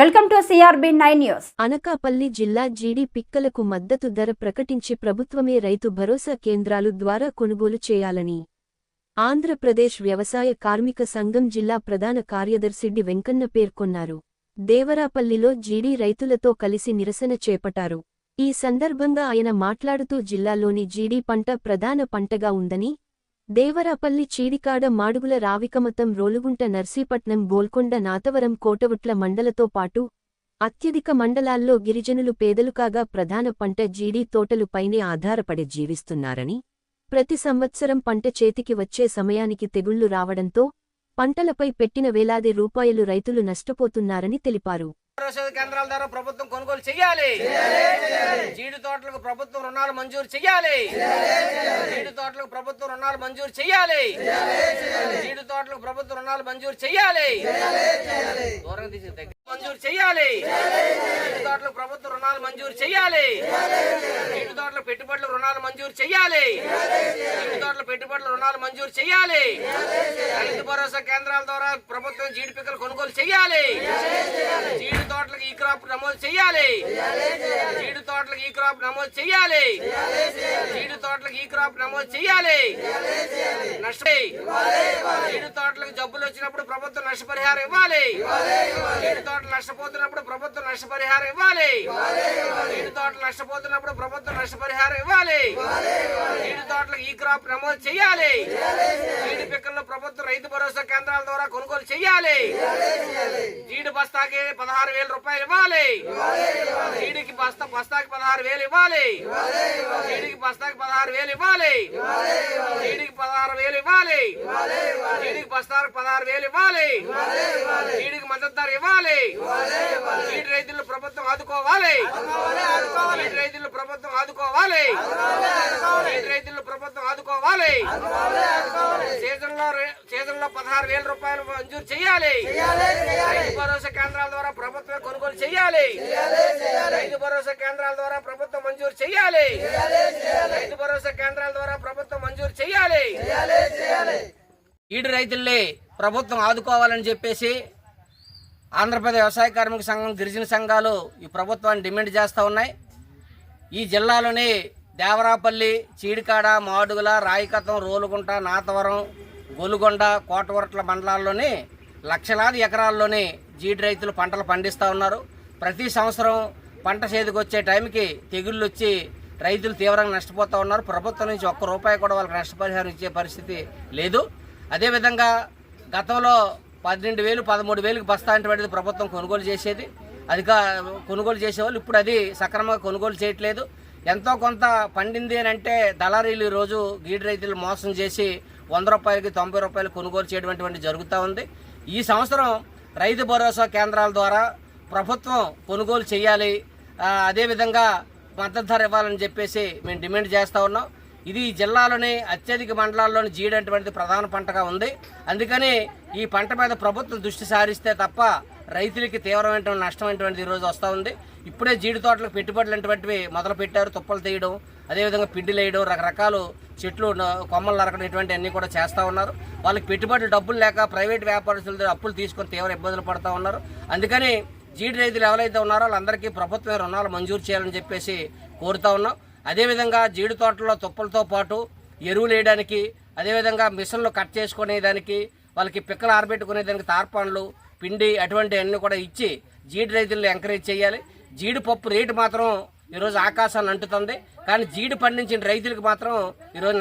Welcome to CRB9 news. Anakapalli జిల్లా జీడి పిక్కలకు మద్దతు ధర ప్రకటించి ప్రభుత్వమే రైతు భరోసా కేంద్రాలు ద్వారా కొనుగోలు చేయాలని ఆంధ్రప్రదేశ్ వ్యవసాయ కార్మిక సంఘం జిల్లా ప్రధాన కార్యదర్శి డి వెంకన్న పేర్కొన్నారు. దేవరాపల్లిలో జీడి రైతులతో కలిసి నిరసన చేపట్టారు. ఈ సందర్భంగా ఆయన మాట్లాడుతూ జిల్లాలోని జీడి పంట ప్రధాన పంటగా ఉందని, దేవరాపల్లి చీడికాడ మాడుగుల రావికమతం రోలుగుంట నర్సీపట్నం గోల్కొండ నాతవరం కోటవుట్ల మండలతో పాటు అత్యధిక మండలాల్లో గిరిజనులు పేదలు కాగా ప్రధాన పంట జీడీ తోటలు పైనే ఆధారపడి జీవిస్తున్నారని, ప్రతి సంవత్సరం పంట చేతికి వచ్చే సమయానికి తెగుళ్లు రావడంతో పంటలపై పెట్టిన వేలాది రూపాయలు రైతులు నష్టపోతున్నారని తెలిపారు. కేంద్రాల ద్వారా ప్రభుత్వం కొనుగోలు చేయాలి. జీడి తోటలకు ప్రభుత్వం రుణాలు మంజూరు చేయాలి. జీడి తోటలకు ప్రభుత్వం రుణాలు మంజూరు చేయాలి. జీడి తోటలకు ప్రభుత్వం రుణాలు మంజూరు చేయాలి. మంజూరు చేయాలి. జీడి తోటలకు ప్రభుత్వం రుణాలు మంజూరు చేయాలి. జీడి తోటలకు పెట్టుబడుల రుణాలు మంజూరు చేయాలి. జీడి తోటల పెట్టుబడుల రుణాలు మంజూరు చేయాలి. రైతు భరోసా కేంద్రాల ద్వారా ప్రభుత్వం జీడి పిక్కలు కొనుగోలు చేయాలి. జీడి తోటలకు ఈ క్రాప్ నమోదు చేయాలి. జీడి తోటలకు ఈ క్రాప్ నమోదు చేయాలి. జీడి తోటలకు ఈ క్రాప్ నమోదు చేయాలి. జీడి తోటలకు జబ్బులు వచ్చినప్పుడు ప్రభుత్వం నష్టపరిహారం ఇవ్వాలి. జీడి తోటలు నష్టపోతున్నప్పుడు ప్రభుత్వం నష్టపరిహారం ఇవ్వాలి. జీడి తోటలు నష్టపోతున్నప్పుడు ప్రభుత్వం నష్టపరిహారం ఇవ్వాలి. జీడి తోటలకు ఈ క్రాప్ నమోదు చేయాలి. జీడి పిక్కల్లో ప్రభుత్వం రైతు భరోసా కేంద్రాల ద్వారా కొనుగోలు చేయాలి. జీడి బస్తాకి 16,000 రూపాయలు ఇవ్వాలి. జీడికి బస్తాకి 16,000 ఇవ్వాలి. జీడికి బస్తాకి 16,000 ఇవ్వాలి. జీడికి 16,000 ఇవ్వాలి. జీడికి బస్తాకి 16,000 ఇవ్వాలి. జీడికి మద్దతు ధర ఇవ్వాలి. జీడి రైతులను ప్రభుత్వం ఆదుకోవాలి. జీడి రైతులను ప్రభుత్వం ఆదుకోవాలి. జీడి రైతులను ప్రభుత్వం ఆదుకోవాలి. సీజన్ లో 16,000 రూపాయలు మంజూరు చేయాలి. రైతు భరోసా కేంద్రాల ద్వారా ప్రభుత్వం కొనుగోలు చేయాలి. రైతు భరోసా కేంద్రాల ద్వారా ప్రభుత్వం మంజూరు చేయాలి. రైతు భరోసా కేంద్రాల ద్వారా ప్రభుత్వం మంజూరు చేయాలి. ఈడు రైతుల్ని ప్రభుత్వం ఆదుకోవాలని చెప్పేసి ఆంధ్రప్రదేశ్ వ్యవసాయ కార్మిక సంఘం, గిరిజన సంఘాలు ఈ ప్రభుత్వాన్ని డిమాండ్ చేస్తూ ఉన్నాయి. ఈ జిల్లాలోని దేవరాపల్లి, చీడికాడ, మాడుగుల, రాయికతం, రోలుగుంట, నాతవరం, గొలుగొండ, కోటవరట్ల మండలాల్లోని లక్షలాది ఎకరాల్లోని జీడి రైతులు పంటలు పండిస్తూ ఉన్నారు. ప్రతి సంవత్సరం పంట చేతికి వచ్చే టైంకి తెగుళ్ళు వచ్చి రైతులు తీవ్రంగా నష్టపోతూ ఉన్నారు. ప్రభుత్వం నుంచి ఒక్క రూపాయి కూడా వాళ్ళకి నష్టపరిహారం ఇచ్చే పరిస్థితి లేదు. అదేవిధంగా గతంలో 12,000, 13,000కి బస్తా అటువంటిది ప్రభుత్వం కొనుగోలు చేసేది. అది కొనుగోలు చేసేవాళ్ళు ఇప్పుడు అది సక్రమంగా కొనుగోలు చేయట్లేదు. ఎంతో కొంత పండింది అని అంటే దళారీలు ఈరోజు గీడి రైతులు మోసం చేసి 100 రూపాయలకి 90 రూపాయలు కొనుగోలు చేయడం జరుగుతూ ఉంది. ఈ సంవత్సరం రైతు భరోసా కేంద్రాల ద్వారా ప్రభుత్వం కొనుగోలు చేయాలి. అదేవిధంగా మద్దతు ధర ఇవ్వాలని చెప్పేసి మేము డిమాండ్ చేస్తూ ఉన్నాం. ఇది జిల్లాలోని అత్యధిక మండలాల్లోని జీడి అటువంటిది ప్రధాన పంటగా ఉంది. అందుకని ఈ పంట మీద ప్రభుత్వం దృష్టి సారిస్తే తప్ప రైతులకి తీవ్రమైన నష్టం అటువంటిది ఈరోజు వస్తూ ఉంది. ఇప్పుడే జీడి తోటలకు పెట్టుబడులు అటువంటివి మొదలు పెట్టారు. తుప్పలు తీయడం, అదేవిధంగా పిండిలు వేయడం, రకరకాలు చెట్లు కొమ్మలు నరకడం ఇటువంటి అన్నీ కూడా చేస్తూ ఉన్నారు. వాళ్ళకి పెట్టుబడులు డబ్బులు లేక ప్రైవేట్ వ్యాపారస్తుల అప్పులు తీసుకొని తీవ్ర ఇబ్బందులు పడుతూ ఉన్నారు. అందుకని జీడి రైతులు ఎవరైతే ఉన్నారో వాళ్ళందరికీ ప్రభుత్వం రుణాలు మంజూరు చేయాలని చెప్పేసి కోరుతూ ఉన్నాం. అదేవిధంగా జీడి తోటల్లో తుప్పలతో పాటు ఎరువులు వేయడానికి, అదేవిధంగా మిషన్లు కట్ చేసుకునేదానికి, వాళ్ళకి పిక్కలు ఆరబెట్టుకునేదానికి తార్పాన్లు, పిండి అటువంటి అన్నీ కూడా ఇచ్చి జీడి రైతులను ఎంకరేజ్ చేయాలి. జీడిపప్పు రేటు మాత్రం ఈరోజు ఆకాశాన్ని అంటుతుంది. కానీ జీడి పండించిన రైతులకు మాత్రం ఈరోజు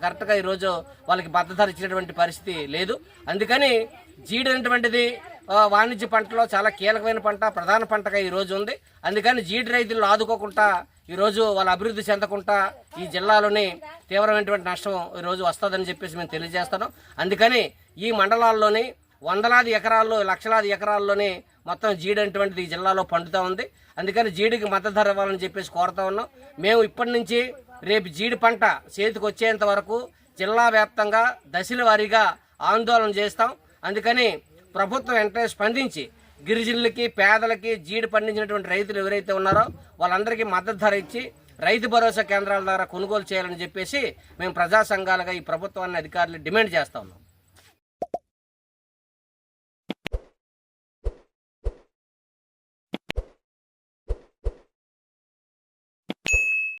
కరెక్ట్గా ఈరోజు వాళ్ళకి మద్దతు ధర ఇచ్చినటువంటి పరిస్థితి లేదు. అందుకని జీడి అనేటువంటిది వాణిజ్య పంటలో చాలా కీలకమైన పంట, ప్రధాన పంటగా ఈరోజు ఉంది. అందుకని జీడి రైతులను ఆదుకోకుండా ఈరోజు వాళ్ళ అభివృద్ధి చెందకుండా ఈ జిల్లాలోని తీవ్రమైనటువంటి నష్టం ఈరోజు వస్తుందని చెప్పేసి మేము తెలియజేస్తున్నాం. అందుకని ఈ మండలాల్లోని వందలాది ఎకరాల్లో, లక్షలాది ఎకరాల్లోని మొత్తం జీడి అటువంటిది ఈ జిల్లాలో పండుతూ ఉంది. అందుకని జీడికి మద్దతు ధర ఇవ్వాలని చెప్పేసి కోరుతా ఉన్నాం. మేము ఇప్పటి నుంచి రేపు జీడి పంట చేతికి వచ్చేంత వరకు జిల్లా వ్యాప్తంగా దశల వారీగా ఆందోళన చేస్తాం. అందుకని ప్రభుత్వం వెంటనే స్పందించి గిరిజనులకి, పేదలకి, జీడి పండించినటువంటి రైతులు ఎవరైతే ఉన్నారో వాళ్ళందరికీ మద్దతు ధర ఇచ్చి రైతు భరోసా కేంద్రాల ద్వారా కొనుగోలు చేయాలని చెప్పేసి మేము ప్రజా సంఘాలుగా ఈ ప్రభుత్వాన్ని, అధికారులు డిమాండ్ చేస్తా ఉన్నాం.